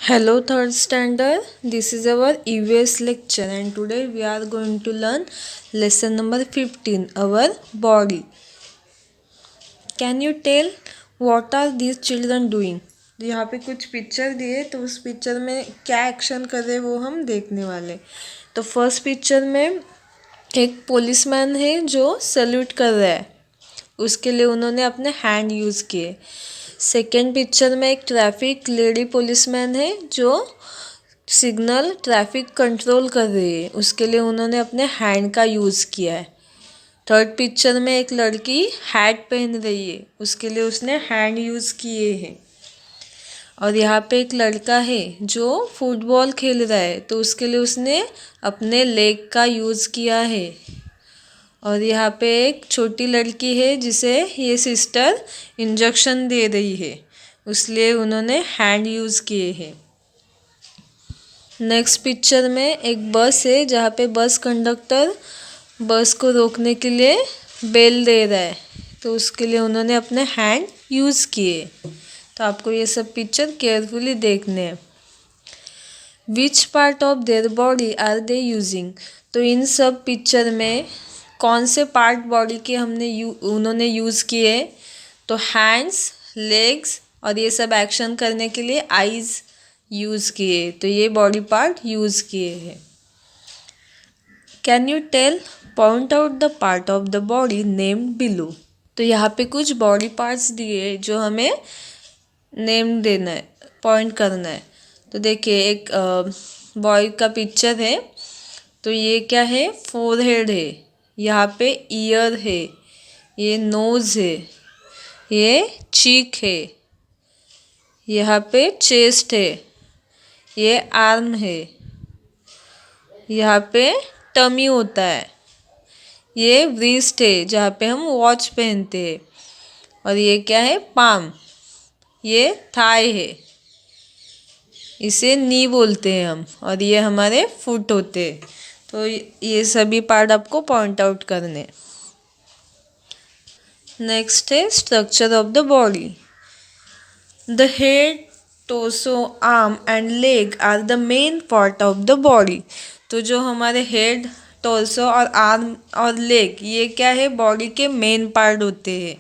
Hello, third standard. This is our EVS lecture, and today we are going to learn lesson number 15, our body. Can you tell what are these children doing? यहाँ पे कुछ picture दिए तो उस picture में क्या action कर रहे वो हम देखने वाले। तो फर्स्ट पिक्चर में एक पुलिसमैन है जो सल्यूट कर रहा है, उसके लिए उन्होंने अपने हैंड यूज़ किए। सेकेंड पिक्चर में एक ट्रैफिक लेडी पुलिसमैन है जो सिग्नल ट्रैफिक कंट्रोल कर रही है, उसके लिए उन्होंने अपने हैंड का यूज़ किया है। थर्ड पिक्चर में एक लड़की हैट पहन रही है, उसके लिए उसने हैंड यूज़ किए हैं। और यहाँ पे एक लड़का है जो फुटबॉल खेल रहा है, तो उसके लिए उसने अपने लेग का यूज़ किया है। और यहाँ पे एक छोटी लड़की है जिसे ये सिस्टर इंजेक्शन दे रही है, इसलिए उन्होंने हैंड यूज़ किए हैं। नेक्स्ट पिक्चर में एक बस है जहाँ पे बस कंडक्टर बस को रोकने के लिए बेल दे रहा है, तो उसके लिए उन्होंने अपने हैंड यूज़ किए। तो आपको ये सब पिक्चर केयरफुली देखने हैं। Which part of there body are they using? तो इन सब पिक्चर में कौन से पार्ट बॉडी के उन्होंने यूज़ किए? तो हैंड्स, लेग्स और ये सब एक्शन करने के लिए आईज़ यूज़ किए, तो ये बॉडी पार्ट यूज़ किए हैं। Can you tell, point out the part of the body named below? तो यहाँ पे कुछ बॉडी पार्ट्स दिए जो हमें नेम देना है, पॉइंट करना है। तो देखिए एक बॉय का पिक्चर है, तो ये क्या है? फोरहेड है, यहाँ पे ईयर है, ये नोज़ है, ये चीक है, यहाँ पे चेस्ट है, ये आर्म है, यहाँ पे टमी होता है, ये व्रिस्ट है जहाँ पे हम वॉच पहनते हैं, और ये क्या है? पाम, ये थाई है, इसे नी बोलते हैं हम, और ये हमारे फुट होते हैं। तो ये सभी पार्ट आपको पॉइंट आउट करने। नेक्स्ट है structure of the body. The head, torso, arm and leg are the main part of the body. तो जो हमारे हेड, टोसो और आर्म और लेग, ये क्या है? बॉडी के मेन पार्ट होते हैं।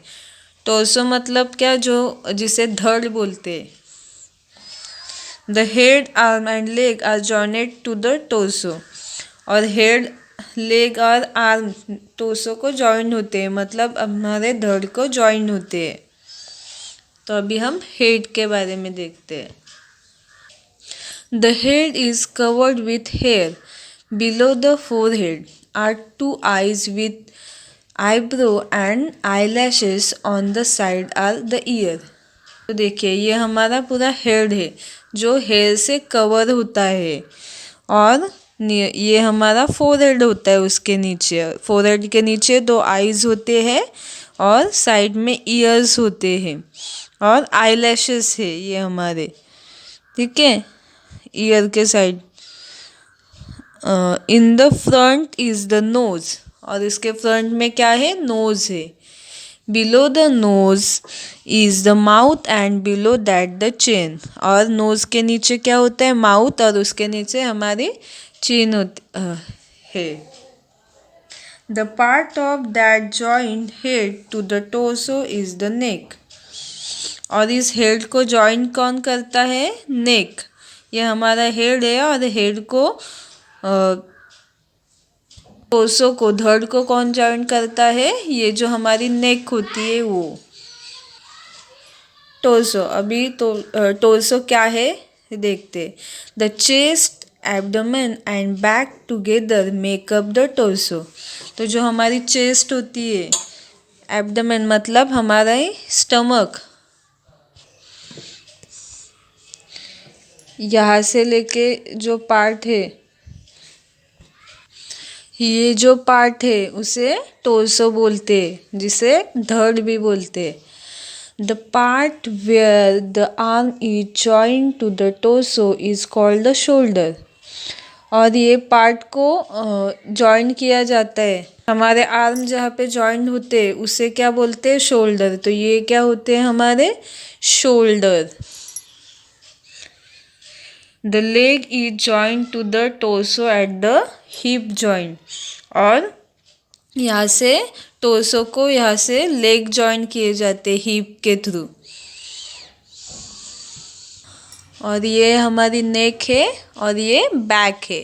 टोसो मतलब क्या? जो जिसे धड़ बोलते हैं। The head, arm and leg are jointed to the torso. और हेड, लेग और आर्म टोसो को जॉइन होते हैं, मतलब हमारे धड़ को जॉइन होते हैं। तो अभी हम हेड के बारे में देखते हैं। The head is covered with hair. Below the forehead are two eyes with eyebrow and eyelashes. On the side are the ear. तो देखिए ये हमारा पूरा हेड है जो हेयर से कवर होता है, और ये हमारा फोरहेड होता है, उसके नीचे, फोरहेड के नीचे दो आईज होते हैं और साइड में ईयर्स होते हैं और आईलैशेस है ये हमारे, ठीक है, ईयर के side. In the front is the nose, और इसके फ्रंट में क्या है? नोज है। Below the nose is the mouth and below that the chin. और नोज के नीचे क्या होता है? माउथ, और उसके नीचे हमारी चिन होती है। The part of that joint head to the torso is the neck. और इस हेड को जॉइन कौन करता है? नेक। ये हमारा हेड है, और हेड को टोसो को, धड़ को कौन जॉइन करता है? ये जो हमारी नेक होती है वो। टोसो, अभी तो टोसो क्या है देखते। The chest, abdomen and back together make up the torso. तो जो हमारी चेस्ट होती है, एब्डोमेन मतलब हमारा स्टमक, यहाँ से लेके जो पार्ट है, ये जो पार्ट है उसे टोसो बोलते हैं, जिसे धड़ भी बोलते हैं। The part where the arm is joined to the torso is called the shoulder. और ये पार्ट को जॉइन किया जाता है, हमारे आर्म जहाँ पे जॉइन होते हैं उसे क्या बोलते हैं? शोल्डर। तो ये क्या होते हैं? हमारे shoulder. The leg is joint to the torso at the hip joint, और यहाँ से टोर्सो को यहाँ से लेग जॉइन किए जाते हिप के थ्रू। और ये हमारी नेक है और ये बैक है।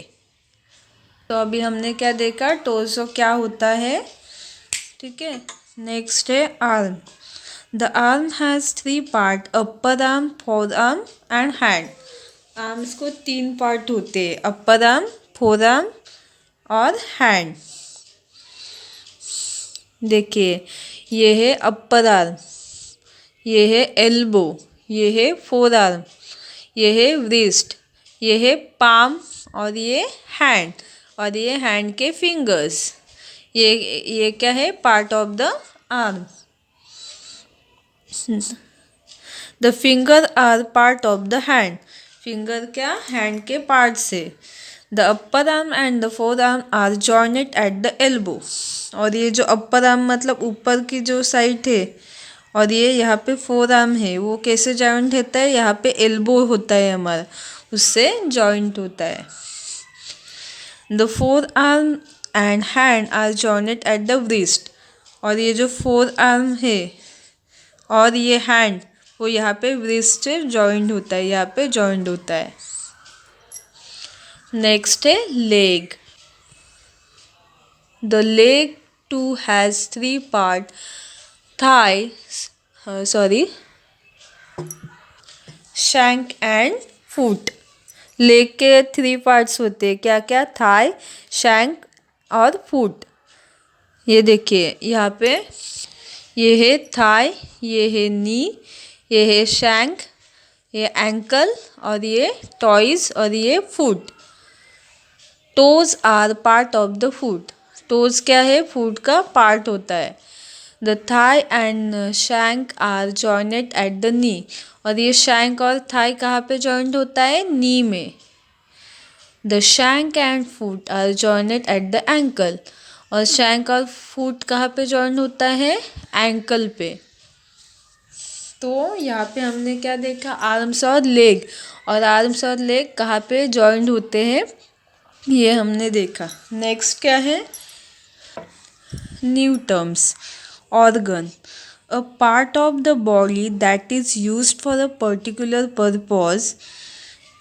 तो अभी हमने क्या देखा, टोर्सो क्या होता है, ठीक है। नेक्स्ट है arm. The arm has 3 part, upper arm, four arm and hand. Arms को 3 पार्ट होते हैं, अपर आर्म, फोर आर्म और हैंड। देखिए, ये है अपर आर्म, ये है एल्बो, ये है फोर आर्म, ये है व्रिस्ट, ये है पाम और ये हैंड, और ये हैंड के फिंगर्स। ये क्या है, part of the arm. The finger are part of the hand. Finger क्या, हैंड के पार्ट से। The upper arm and the forearm are jointed at the elbow. और ये जो अपर आर्म मतलब ऊपर की जो साइड है, और ये यहाँ पे फोर आर्म है, वो कैसे जॉइंट होता है, यहाँ पे एल्बो होता है हमारा, उससे जॉइंट होता है। The forearm and hand are jointed at the wrist. और ये जो फोर आर्म है और ये हैंड, वो यहाँ पे व्रिस्ट से जॉइंट होता है, यहाँ पे जॉइंट होता है। नेक्स्ट है leg. The leg too has 3 part, thigh, shank and foot. Leg के 3 पार्ट्स होते हैं, क्या क्या, थाई, शैंक और फुट। ये देखिए यहाँ पे, ये है थाई, ये है नी, ये है शैंक, ये एंकल और ये टॉइज और ये foot. Toes are part of the foot. Toes क्या है, फुट का पार्ट होता है। The thigh and shank are jointed at the knee. और ये शैंक और थाई कहाँ पे जॉइंट होता है, नी में। The shank and foot are jointed at the ankle. और शैंक और फुट कहाँ पे जॉइंट होता है, एंकल पे। तो यहाँ पे हमने क्या देखा, आर्म्स और लेग, और आर्म्स और लेग कहाँ पे जॉइंट होते हैं, ये हमने देखा। नेक्स्ट क्या है, new terms. Organ, a part of the body that is used for a particular purpose.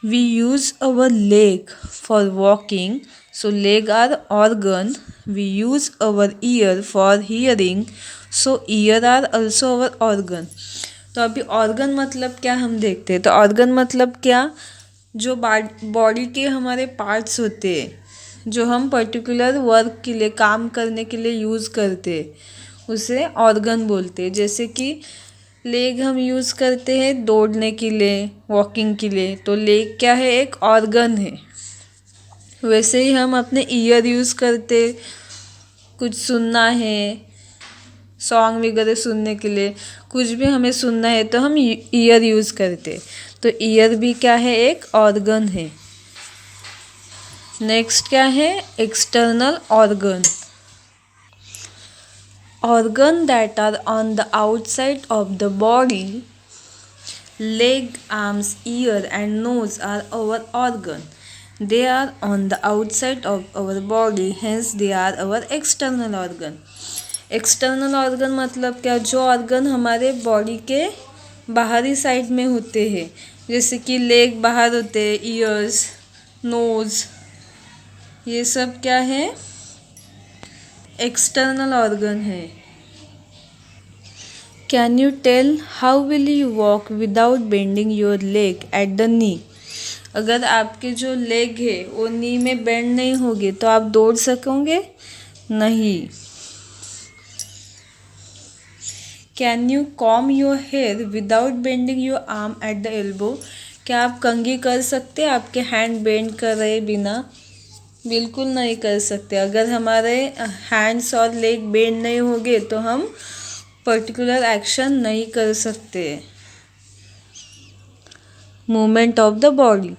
We use our leg for walking, so leg are organ. We use our ear for hearing, so ear are also our organ. तो अभी organ मतलब क्या हम देखते हैं। तो organ मतलब क्या, जो बॉडी के हमारे पार्ट्स होते हैं, जो हम पर्टिकुलर वर्क के लिए, काम करने के लिए यूज़ करते हैं, उसे ऑर्गन बोलते हैं। जैसे कि लेग हम यूज़ करते हैं दौड़ने के लिए, वॉकिंग के लिए, तो लेग क्या है, एक ऑर्गन है। वैसे ही हम अपने ईयर यूज़ करते, कुछ सुनना है, सॉन्ग वगैरह सुनने के लिए, कुछ भी हमें सुनना है तो हम ईयर यूज़ करते। तो ईयर भी क्या है, एक ऑर्गन है। नेक्स्ट क्या है, external organ. Organ that are on the outside of the body. Leg, arms, ear and nose are our organ. They are on the outside of our body, hence they are our external organ. External organ मतलब क्या, जो organ हमारे body के बाहरी side में होते हैं। जैसे कि लेग बाहर होते हैं, ईयर्स, नोज़, ये सब क्या है, एक्सटर्नल ऑर्गन है। Can you tell how will you walk without bending your leg at the knee. अगर आपके जो लेग है वो नी में बेंड नहीं होगी तो आप दौड़ सकोगे नहीं। Can you comb your hair without bending your arm at the elbow. क्या आप कंघी कर सकते हैं आपके हैंड बेंड कर रहे बिना? बिल्कुल नहीं कर सकते। अगर हमारे हैंड्स और लेग बेंड नहीं होंगे तो हम पर्टिकुलर एक्शन नहीं कर सकते। Movement of the body,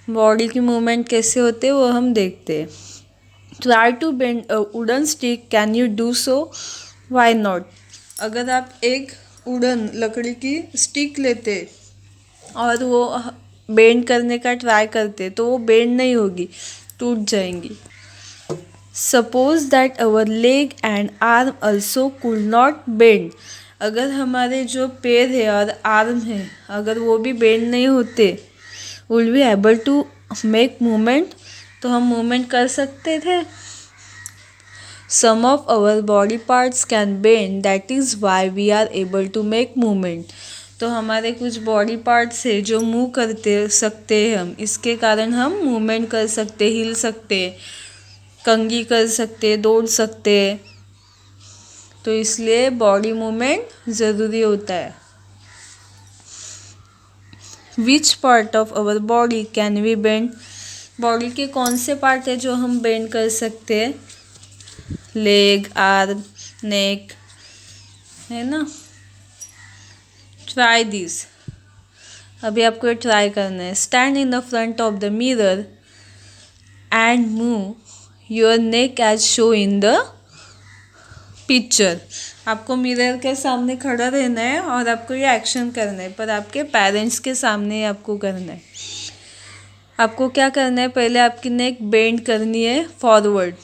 body की मूवमेंट कैसे होते हैं वो हम देखते हैं। Try to bend a wooden stick, can you do so, why not. अगर आप एक वुडन लकड़ी की स्टिक लेते और वो बेंड करने का ट्राई करते तो वो बेंड नहीं होगी, टूट जाएंगी। Suppose that our leg and arm also could not bend. अगर हमारे जो पैर है और आर्म है अगर वो भी बेंड नहीं होते, will be able to make movement, तो हम मूवमेंट कर सकते थे। Some of our body parts can bend, that is why we are able to make movement. तो हमारे कुछ बॉडी पार्ट्स है जो मूव करते सकते हैं हम, इसके कारण हम मूवमेंट कर सकते, हिल सकते, कंघी कर सकते, दौड़ सकते, तो इसलिए बॉडी मूवमेंट ज़रूरी होता है। Which part of our body can we bend. Body के कौन से पार्ट है जो हम बेंड कर सकते हैं? लेग, आर्म, नेक, है ना। Try this. अभी आपको ये ट्राई करना है। Stand in the front of the mirror and move your neck as show in the picture. आपको मिरर के सामने खड़ा रहना है और आपको ये एक्शन करना है, पर आपके पेरेंट्स के सामने आपको करना है। आपको क्या करना है, पहले आपकी नेक बेंड करनी है फॉरवर्ड,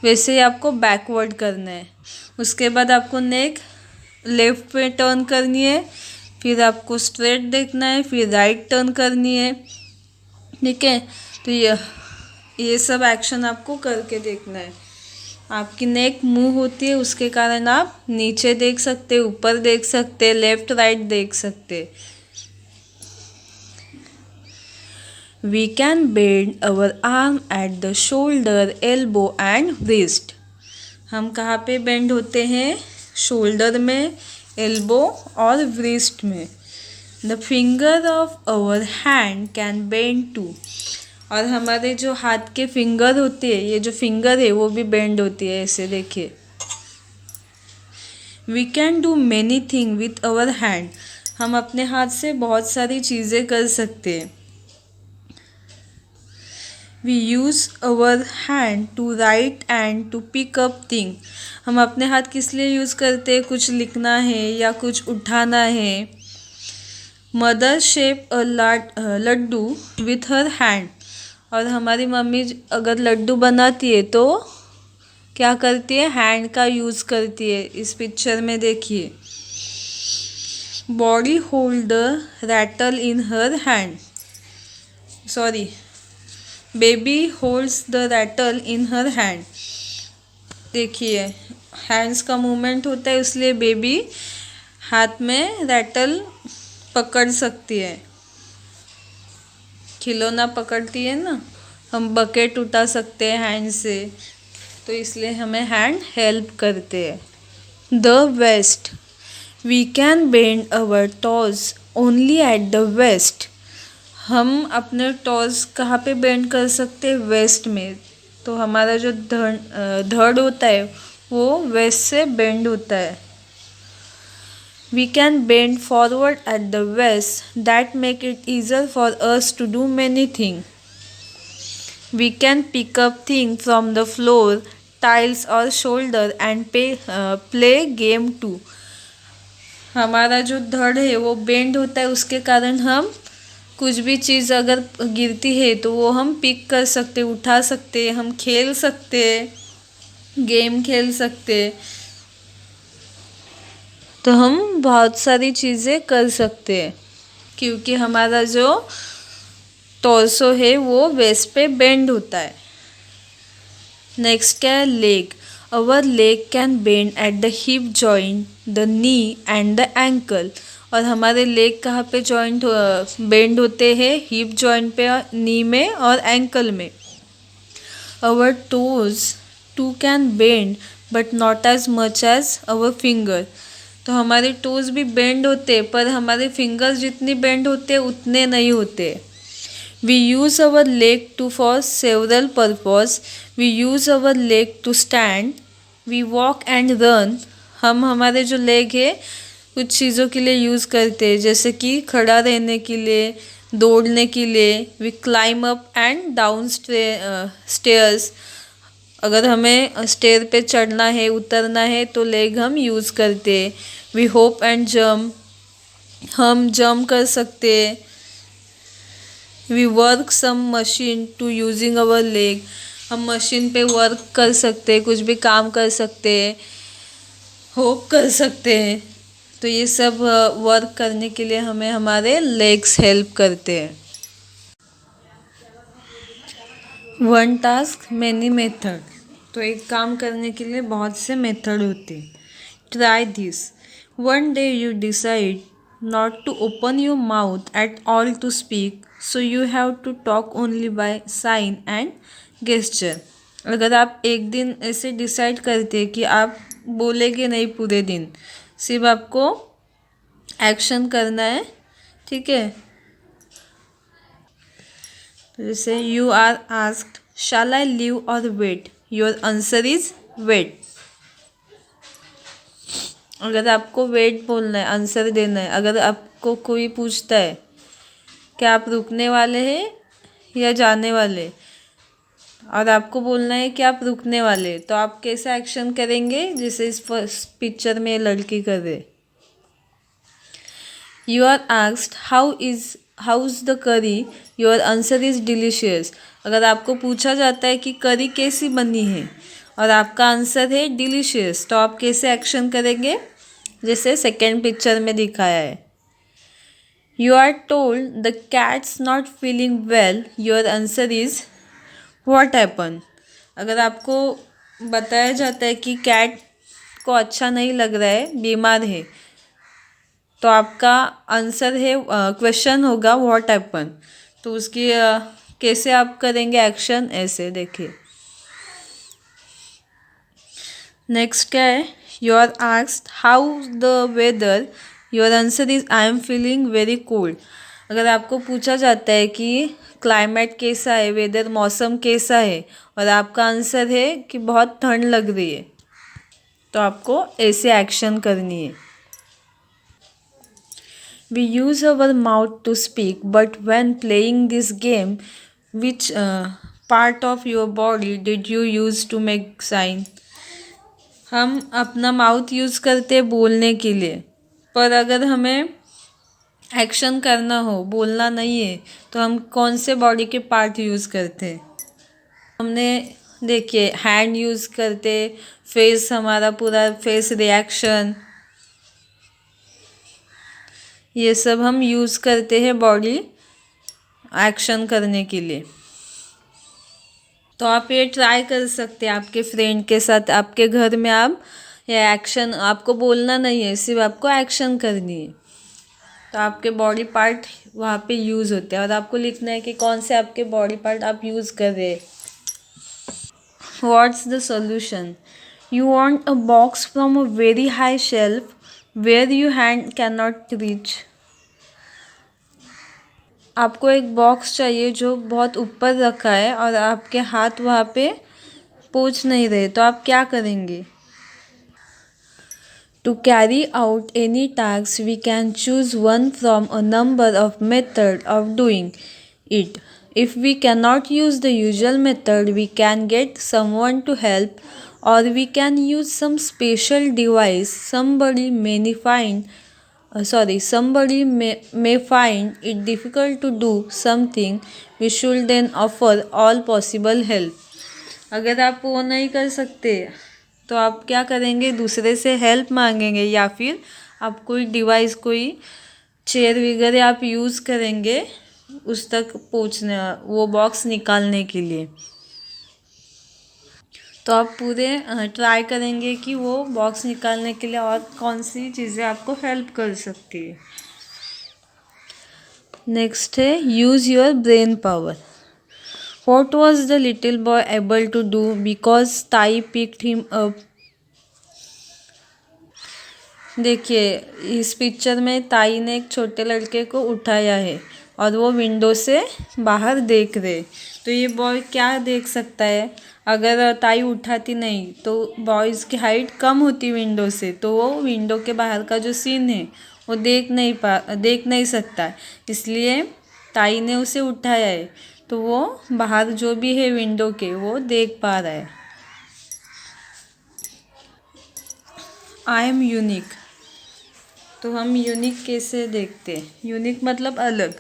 वैसे ही आपको बैकवर्ड करना है। उसके बाद आपको नेक लेफ्ट पे टर्न करनी है, फिर आपको स्ट्रेट देखना है, फिर राइट टर्न करनी है। ठीक है, तो ये सब एक्शन आपको करके देखना है। आपकी नेक मूव होती है, उसके कारण आप नीचे देख सकते, ऊपर देख सकते, लेफ्ट राइट देख सकते। We can bend our arm at the shoulder, elbow and wrist. हम कहाँ पे बेंड होते हैं? शोल्डर में, एल्बो और रिस्ट में। The finger of our hand can bend too. और हमारे जो हाथ के फिंगर होते हैं, ये जो फिंगर है वो भी बेंड होती है, ऐसे देखिए। We can do many thing with our hand. हम अपने हाथ से बहुत सारी चीज़ें कर सकते हैं। We use our hand to write and to pick up thing. हम अपने हाथ किस लिए यूज़ करते हैं? कुछ लिखना है या कुछ उठाना है। Mother shape a laddu with her hand. और हमारी मम्मी अगर लड्डू बनाती है तो क्या करती है? हैंड का यूज़ करती है। इस पिक्चर में देखिए, body hold the rattle in her hand, sorry, baby holds the rattle in her hand. देखिए, हैंड्स का मूवमेंट होता है, इसलिए बेबी हाथ में रैटल पकड़ सकती है। खिलौना पकड़ती है ना, हम बकेट उठा सकते हैं हैंड से, तो इसलिए हमें हैंड हेल्प करते हैं। The waist. We can bend our toes only at the waist. हम अपने टॉज कहाँ पे बेंड कर सकते हैं? वेस्ट में। तो हमारा जो धड़ होता है वो वेस्ट से बेंड होता है। We can bend forward at the waist, that make it easier for us to do many things. We can pick up things from the floor, tiles or shoulder and play game too. हमारा जो धड़ है वो bend होता है, उसके कारण हम कुछ भी चीज़ अगर गिरती है तो वो हम पिक कर सकते, उठा सकते, हम खेल सकते, गेम खेल सकते। तो हम बहुत सारी चीज़ें कर सकते हैं क्योंकि हमारा जो टॉर्सो है वो वेस्ट पे बेंड होता है। नेक्स्ट क्या है? Leg. Our leg can bend eight the hip joint, the knee and the ankle. और हमारे लेग कहाँ पे जॉइंट बेंड होते हैं? हिप जॉइंट पे, नी में और एंकल में। Our toes too can bend but not as much as our finger. तो हमारे टोज भी बेंड होते पर हमारे फिंगर्स जितनी बेंड होते उतने नहीं होते। We use our leg to for several purpose. We use our leg to stand, we walk and run. हम हमारे जो लेग है कुछ चीज़ों के लिए यूज़ करते हैं, जैसे कि खड़ा रहने के लिए, दौड़ने के लिए। We climb up and down stairs. अगर हमें स्टेयर पे चढ़ना है, उतरना है तो लेग हम यूज़ करते हैं। We hop and jump. हम जंप कर सकते हैं। We work some machine to using our leg, हम मशीन पे वर्क कर सकते हैं, कुछ भी काम कर सकते हैं, होप कर सकते हैं। तो ये सब वर्क करने के लिए हमें हमारे लेग्स हेल्प करते हैं। वन टास्क मैनी मेथड, तो एक काम करने के लिए बहुत से मेथड होते हैं। Try this, one day you decide not to open your mouth at all to speak, so you have to talk only by sign and gesture. अगर आप एक दिन ऐसे डिसाइड करते हैं कि आप बोलेंगे नहीं पूरे दिन, सिर्फ आपको एक्शन करना है, ठीक है। जैसे you are asked shall I leave or wait, your answer is wait. अगर आपको वेट बोलना है, आंसर देना है, अगर आपको कोई पूछता है कि आप रुकने वाले हैं या जाने वाले, और आपको बोलना है कि आप रुकने वाले, तो आप कैसा एक्शन करेंगे, जैसे इस पिक्चर में लड़की कर रहे। You are asked how's the curry, your answer is delicious. अगर आपको पूछा जाता है कि करी कैसी बनी है और आपका आंसर है डिलीशियस, तो आप कैसे एक्शन करेंगे, जैसे सेकेंड पिक्चर में दिखाया है। You are told the cat's not feeling well, your answer is what happen. अगर आपको बताया जाता है कि कैट को अच्छा नहीं लग रहा है, बीमार है, तो आपका आंसर है, क्वेश्चन होगा व्हाट हैपन। तो उसकी कैसे आप करेंगे एक्शन, ऐसे देखिए। नेक्स्ट क्या है, you are asked how the weather, your answer is I am feeling very cold. अगर आपको पूछा जाता है कि क्लाइमेट कैसा है, वेदर मौसम कैसा है, और आपका आंसर है कि बहुत ठंड लग रही है, तो आपको ऐसे एक्शन करनी है। We use our mouth to speak, but when playing this game, which part of your body did you use to make sign? हम अपना माउथ यूज़ करते हैं बोलने के लिए, पर अगर हमें एक्शन करना हो, बोलना नहीं है, तो हम कौन से बॉडी के पार्ट यूज़ करते हैं। हमने देखिए हैंड यूज़ करते, फेस, हमारा पूरा फेस रिएक्शन, ये सब हम यूज़ करते हैं बॉडी एक्शन करने के लिए। तो आप ये ट्राई कर सकते हैं आपके फ्रेंड के साथ, आपके घर में आप ये एक्शन, आपको बोलना नहीं है, सिर्फ आपको एक्शन करनी है, तो आपके बॉडी पार्ट वहाँ पे यूज़ होते हैं, और आपको लिखना है कि कौन से आपके बॉडी पार्ट आप यूज़ कर रहे हैं। What's the solution, you want a box from a very high shelf where you hand can not reach. आपको एक बॉक्स चाहिए जो बहुत ऊपर रखा है और आपके हाथ वहाँ पे पहुँच नहीं रहे, तो आप क्या करेंगे। To carry out any task, we can choose one from a number of methods of doing it. If we cannot use the usual method, we can get someone to help, or we can use some special device. Somebody may find it difficult to do something. We should then offer all possible help. अगर आप वो नहीं कर सकते, तो आप क्या करेंगे, दूसरे से हेल्प मांगेंगे, या फिर आप कोई डिवाइस, कोई चेयर वगैरह आप यूज़ करेंगे उस तक पहुँचने, वो बॉक्स निकालने के लिए। तो आप पूरे ट्राई करेंगे कि वो बॉक्स निकालने के लिए और कौन सी चीज़ें आपको हेल्प कर सकती है। नेक्स्ट है use your brain power. What was the little boy able to do because Tai picked him up? देखिए इस पिक्चर में ताई ने एक छोटे लड़के को उठाया है और वो विंडो से बाहर देख रहे। तो ये बॉय क्या देख सकता है, अगर ताई उठाती नहीं तो बॉयज़ की हाइट कम होती विंडो से, तो वो विंडो के बाहर का जो सीन है वो देख नहीं सकता, इसलिए ताई ने उसे उठाया है, तो वो बाहर जो भी है विंडो के वो देख पा रहा है। आई एम यूनिक, तो हम यूनिक कैसे देखते हैं, यूनिक मतलब अलग।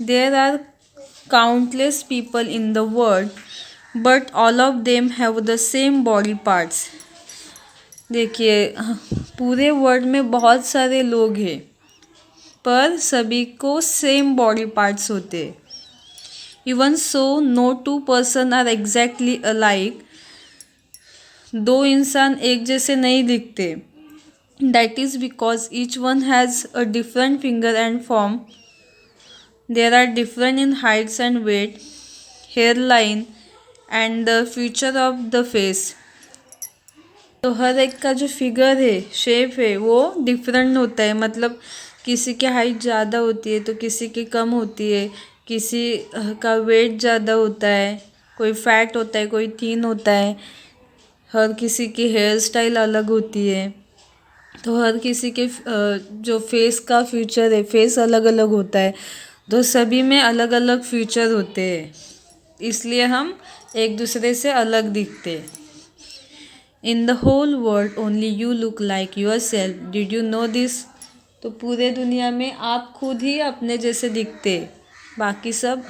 There are countless people in the world, but all of them have the same body parts. देखिए, पूरे वर्ल्ड में बहुत सारे लोग हैं, पर सभी को सेम बॉडी पार्ट्स होते हैं. Even so no two person are exactly alike. दो इंसान एक जैसे नहीं दिखते. That is because each one has a different finger and form. They are different in heights and weight, hairline and the feature of the face. तो हर एक का जो फिगर है, शेप है, वो डिफरेंट होता है. मतलब किसी की हाइट ज़्यादा होती है तो किसी की कम होती है. किसी का वेट ज़्यादा होता है, कोई फैट होता है, कोई थीन होता है. हर किसी की हेयर स्टाइल अलग होती है. तो हर किसी के जो फेस का फीचर है, फेस अलग अलग होता है. तो सभी में अलग अलग फीचर होते हैं, इसलिए हम एक दूसरे से अलग दिखते हैं. In the whole world only you look like yourself. Did you know this? तो पूरे दुनिया में आप खुद ही अपने जैसे दिखते. बाकी सब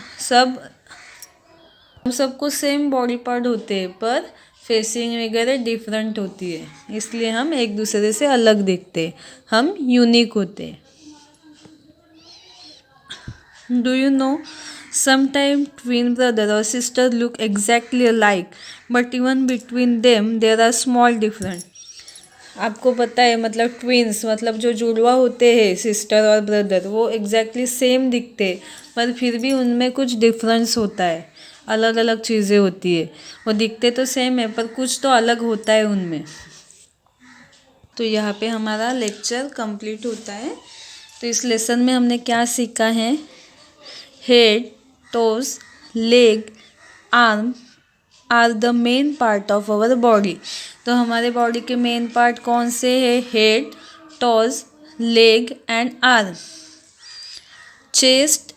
हम सबको सेम बॉडी पार्ट होते हैं, पर फेसिंग वगैरह डिफरेंट होती है, इसलिए हम एक दूसरे से अलग दिखते. हम यूनिक होते. Do you know sometime twin brother और sister look exactly alike, but even between them there are small different. आपको पता है, मतलब ट्विन्स मतलब जो जुड़वा होते हैं, सिस्टर और ब्रदर, वो एग्जैक्टली सेम दिखते, पर फिर भी उनमें कुछ डिफरेंस होता है. अलग अलग चीज़ें होती है. वो दिखते तो सेम है, पर कुछ तो अलग होता है उनमें. तो यहाँ पे हमारा लेक्चर कंप्लीट होता है. तो इस लेसन में हमने क्या सीखा है? Head, toes, leg, arm are the main part of our body. तो हमारे बॉडी के मेन पार्ट कौन से हैं? Head, toes, leg and arm. Chest,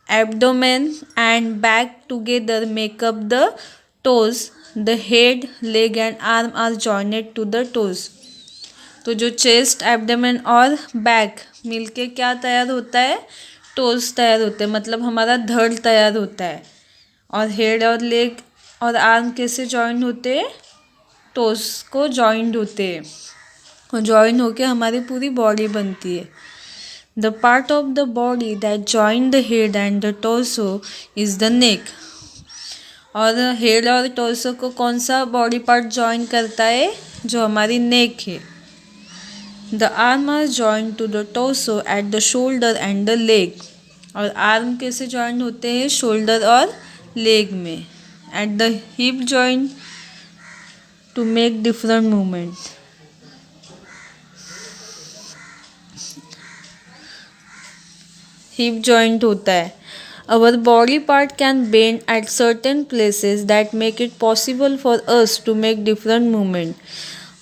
abdomen and back together make up the toes. The head, leg and arm are joined to the toes. तो जो chest, abdomen और back मिलके क्या तैयार होता है? टोज तैयार होते हैं. मतलब हमारा धड़ तैयार होता है. और हेड और लेग और आर्म कैसे जॉइंट होते हैं? टोज को जॉइंट होते हैं, और जॉइन होके हमारी पूरी बॉडी बनती है. The part of the body that join the head and the torso is the neck. और हेड और टोर्सो को कौन सा बॉडी पार्ट जॉइन करता है? जो हमारी नेक है. The arm are joined to the torso at the shoulder and the leg. और आर्म कैसे जॉइन होते हैं? शोल्डर और लेग में. At the hip joint to make different movements. Hip joint होता है. Our body part can bend at certain places that make it possible for us to make different movement.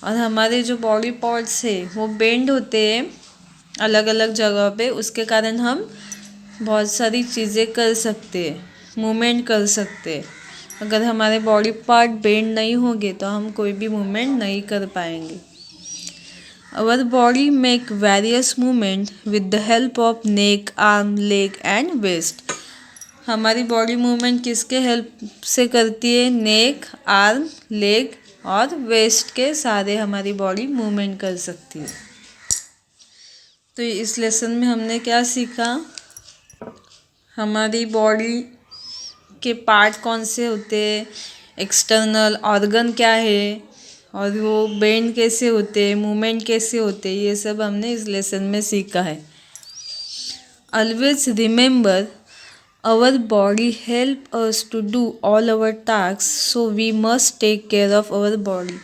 और हमारे जो body parts है वो bend होते हैं अलग अलग जगह पे. उसके कारण हम बहुत सारी चीज़ें कर सकते हैं, मूवमेंट कर सकते हैं. अगर हमारे बॉडी पार्ट बेंड नहीं होंगे तो हम कोई भी मूवमेंट नहीं कर पाएंगे. Our body make various movement with the help of neck, arm, leg and waist. हमारी बॉडी मूवमेंट किसके हेल्प से करती है? नेक, आर्म, लेग और वेस्ट के सारे हमारी बॉडी मूवमेंट कर सकती है. तो इस लेसन में हमने क्या सीखा? हमारी बॉडी के पार्ट कौन से होते हैं, एक्सटर्नल ऑर्गन क्या है, और वो बेंड कैसे होते हैं, मूवमेंट कैसे होते हैं, ये सब हमने इस लेसन में सीखा है. Always remember our body help us to do all our task, so we must take care of our body.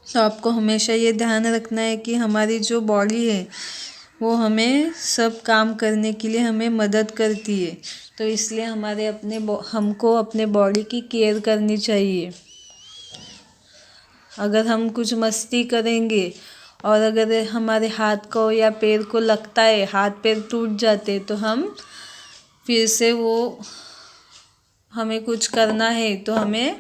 तो आपको हमेशा ये ध्यान रखना है कि हमारी जो बॉडी है वो हमें सब काम करने के लिए हमें मदद करती है. तो इसलिए हमको अपने बॉडी की केयर करनी चाहिए. अगर हम कुछ मस्ती करेंगे और अगर हमारे हाथ को या पैर को लगता है, हाथ पैर टूट जाते, तो हम फिर से हमें कुछ करना है तो हमें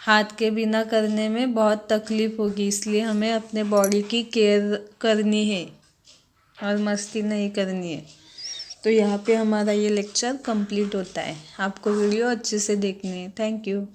हाथ के बिना करने में बहुत तकलीफ़ होगी. इसलिए हमें अपने बॉडी की केयर करनी है और मस्ती नहीं करनी है. तो यहाँ पे हमारा ये लेक्चर कंप्लीट होता है। आपको वीडियो अच्छे से देखनी है। Thank you.